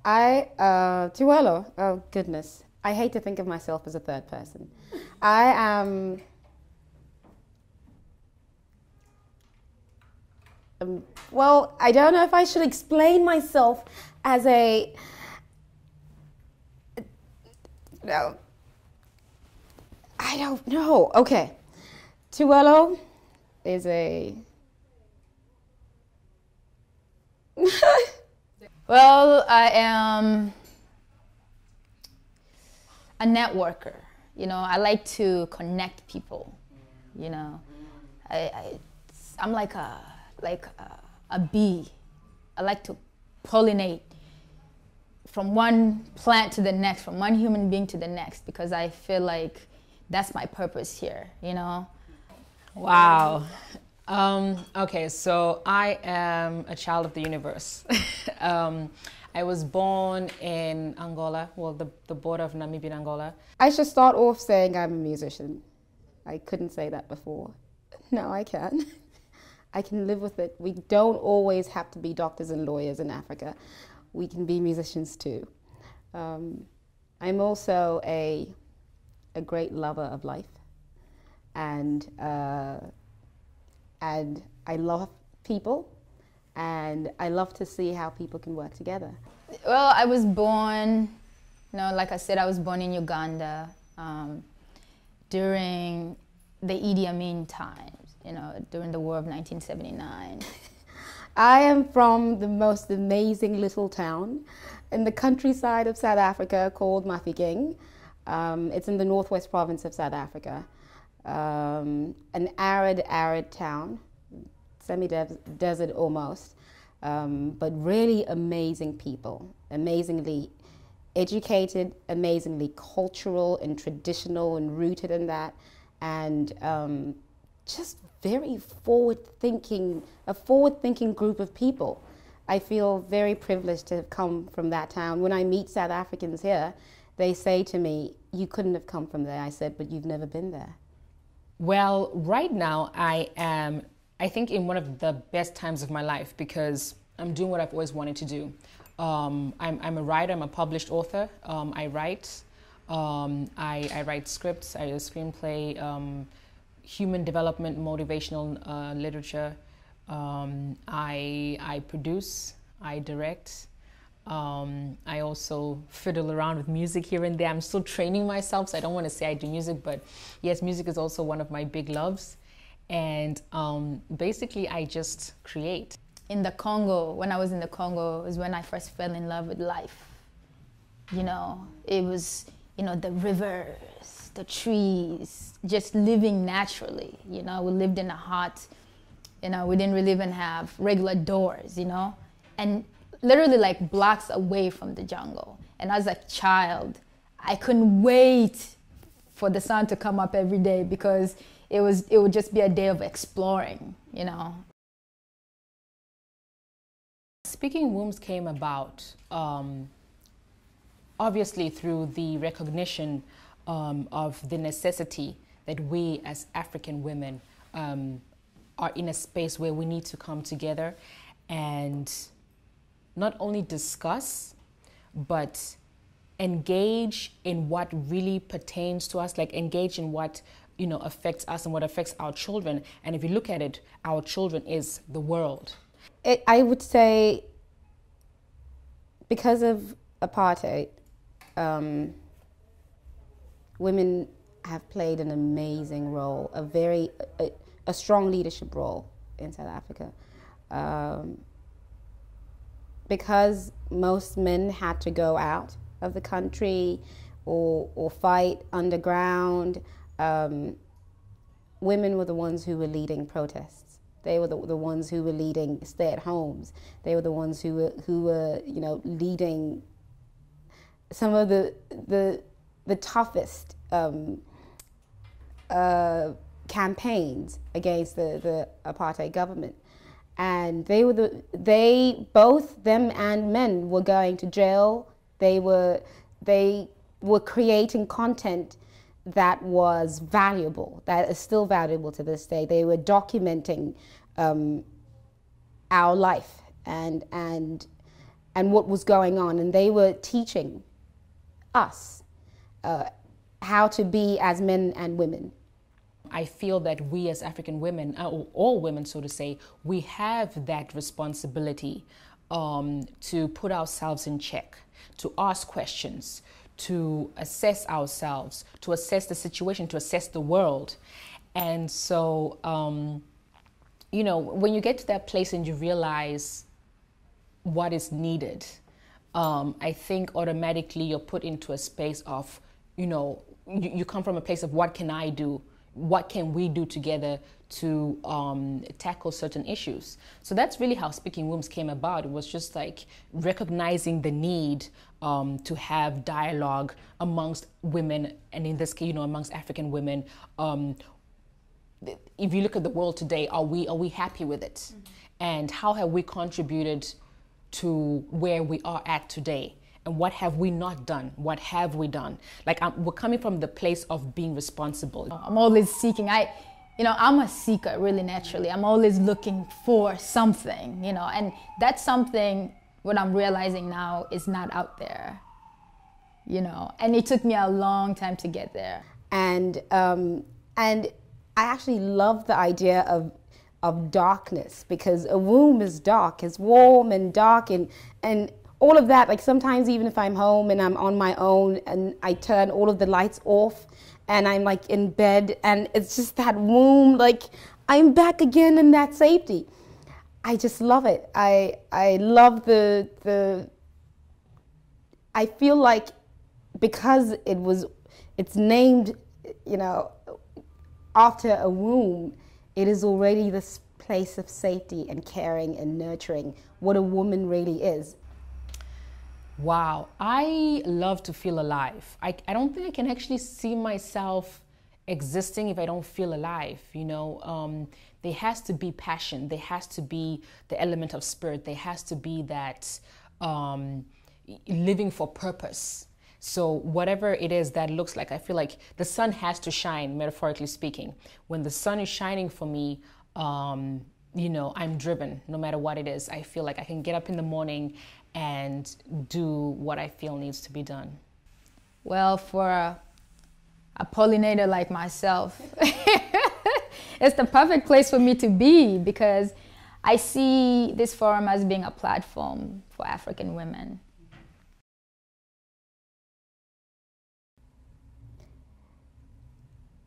Tuelo, oh goodness. I hate to think of myself as a third person. I am, well, I don't know if I should explain myself as a, no, I don't know. Okay. Tuelo is a, well, I am a networker. You know, I like to connect people. You know, I'm like a bee. I like to pollinate from one plant to the next, from one human being to the next, because I feel like that's my purpose here, you know? Wow. Okay, so I am a child of the universe. I was born in Angola, well, the border of Namibia and Angola. I should start off saying I'm a musician. I couldn't say that before. Now I can. I can live with it. We don't always have to be doctors and lawyers in Africa. We can be musicians too. I'm also a great lover of life, and I love people, and I love to see how people can work together. Well, I was born, you know, like I said, I was born in Uganda during the Idi Amin times, you know, during the war of 1979. I am from the most amazing little town in the countryside of South Africa called Mafeking. It's in the northwest province of South Africa. An arid town, semi-desert almost, but really amazing people, amazingly educated, amazingly cultural and traditional and rooted in that, and just very forward-thinking, a forward-thinking group of people. I feel very privileged to have come from that town. When I meet South Africans here, they say to me, "You couldn't have come from there." I said, "But you've never been there." Well, right now I am, I think, in one of the best times of my life because I'm doing what I've always wanted to do. I'm a writer, I'm a published author. I write. I write scripts, I do a screenplay, human development, motivational literature. I produce, I direct. I also fiddle around with music here and there. I'm still training myself, so I don't want to say I do music, but yes, music is also one of my big loves. And basically, I just create. In the Congo, when I was in the Congo, was when I first fell in love with life. You know, it was, you know, the rivers, the trees, just living naturally. You know, we lived in a hut, you know, we didn't really even have regular doors, you know, and literally like blocks away from the jungle. And as a child, I couldn't wait for the sun to come up every day because it would just be a day of exploring, you know. SpeakingWombs came about obviously through the recognition of the necessity that we as African women are in a space where we need to come together and not only discuss, but engage in what really pertains to us, like engage in what, you know, affects us and what affects our children. And if you look at it, our children is the world. I would say because of apartheid, women have played an amazing role, a strong leadership role in South Africa. Because most men had to go out of the country or fight underground, women were the ones who were leading protests. They were the ones who were leading stay-at-homes. They were the ones who were you know, leading some of the toughest campaigns against the apartheid government. And both them and men were going to jail. They were creating content that was valuable, that is still valuable to this day. They were documenting our life and and what was going on, and they were teaching us how to be as men and women. I feel that we as African women, all women so to say, we have that responsibility to put ourselves in check, to ask questions, to assess ourselves, to assess the situation, to assess the world. And so, you know, when you get to that place and you realize what is needed, I think automatically you're put into a space of, you know, you come from a place of what can I do? What can we do together to tackle certain issues? So that's really how Speaking Wombs came about. It was just like recognizing the need to have dialogue amongst women, and in this case, you know, amongst African women. If you look at the world today, are we happy with it? Mm-hmm. And how have we contributed to where we are at today? And what have we not done? What have we done? Like, we're coming from the place of being responsible. I'm always seeking. I'm a seeker really naturally. I'm always looking for something, you know, and that's something, what I'm realizing now, is not out there, you know, and it took me a long time to get there. And I actually love the idea of darkness, because a womb is dark, it's warm and dark, and all of that. Like, sometimes even if I'm home and I'm on my own and I turn all of the lights off and I'm like in bed and it's just that womb, like I'm back again in that safety. I just love it. I love I feel like because it's named, you know, after a womb, it is already this place of safety and caring and nurturing, what a woman really is. Wow, I love to feel alive. I don't think I can actually see myself existing if I don't feel alive, you know. There has to be passion, there has to be the element of spirit, there has to be that living for purpose. So whatever it is that looks like, I feel like the sun has to shine, metaphorically speaking. When the sun is shining for me, you know, I'm driven no matter what it is. I feel like I can get up in the morning and do what I feel needs to be done. Well, for a pollinator like myself, it's the perfect place for me to be, because I see this forum as being a platform for African women.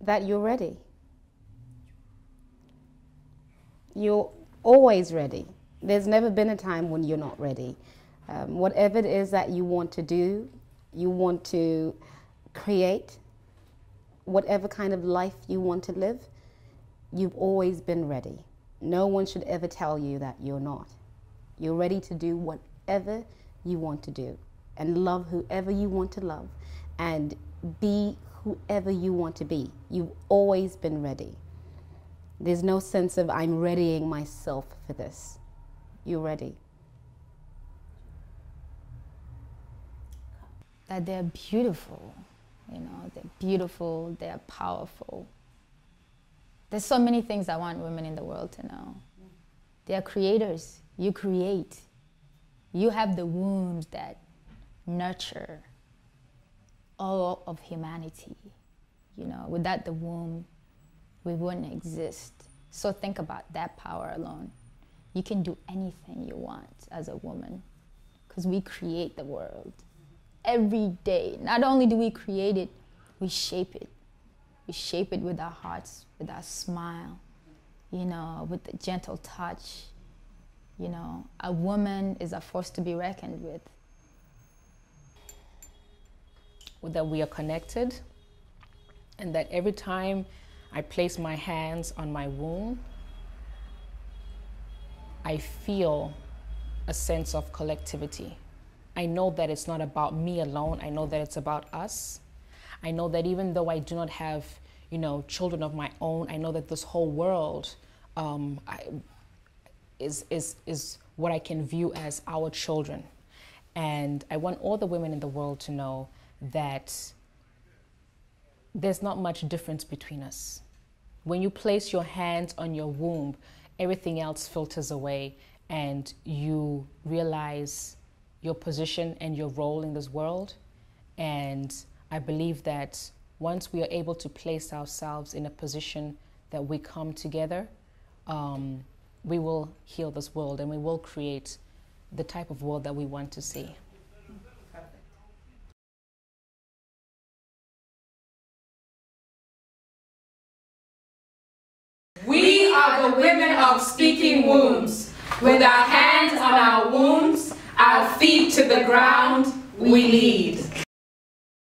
That you're ready. You're always ready. There's never been a time when you're not ready. Whatever it is that you want to do, you want to create, whatever kind of life you want to live, you've always been ready. No one should ever tell you that you're not. You're ready to do whatever you want to do, and love whoever you want to love, and be whoever you want to be. You've always been ready. There's no sense of I'm readying myself for this. You're ready. That they're beautiful, you know, they're beautiful, they're powerful. There's so many things I want women in the world to know. They're creators. You create. You have the wombs that nurture all of humanity. You know, without the womb, we wouldn't exist. So think about that power alone. You can do anything you want as a woman, because we create the world every day. Not only do we create it, we shape it. We shape it with our hearts, with our smile, you know, with the gentle touch. You know, a woman is a force to be reckoned with. That we are connected, and that every time I place my hands on my womb, I feel a sense of collectivity. I know that it's not about me alone. I know that it's about us. I know that even though I do not have, you know, children of my own, I know that this whole world is what I can view as our children. And I want all the women in the world to know that there's not much difference between us. When you place your hands on your womb, everything else filters away, and you realize, your position and your role in this world. And I believe that once we are able to place ourselves in a position that we come together, we will heal this world and we will create the type of world that we want to see. We are the women of Speaking Wombs. With our hands on our wombs, our feet to the ground, we lead.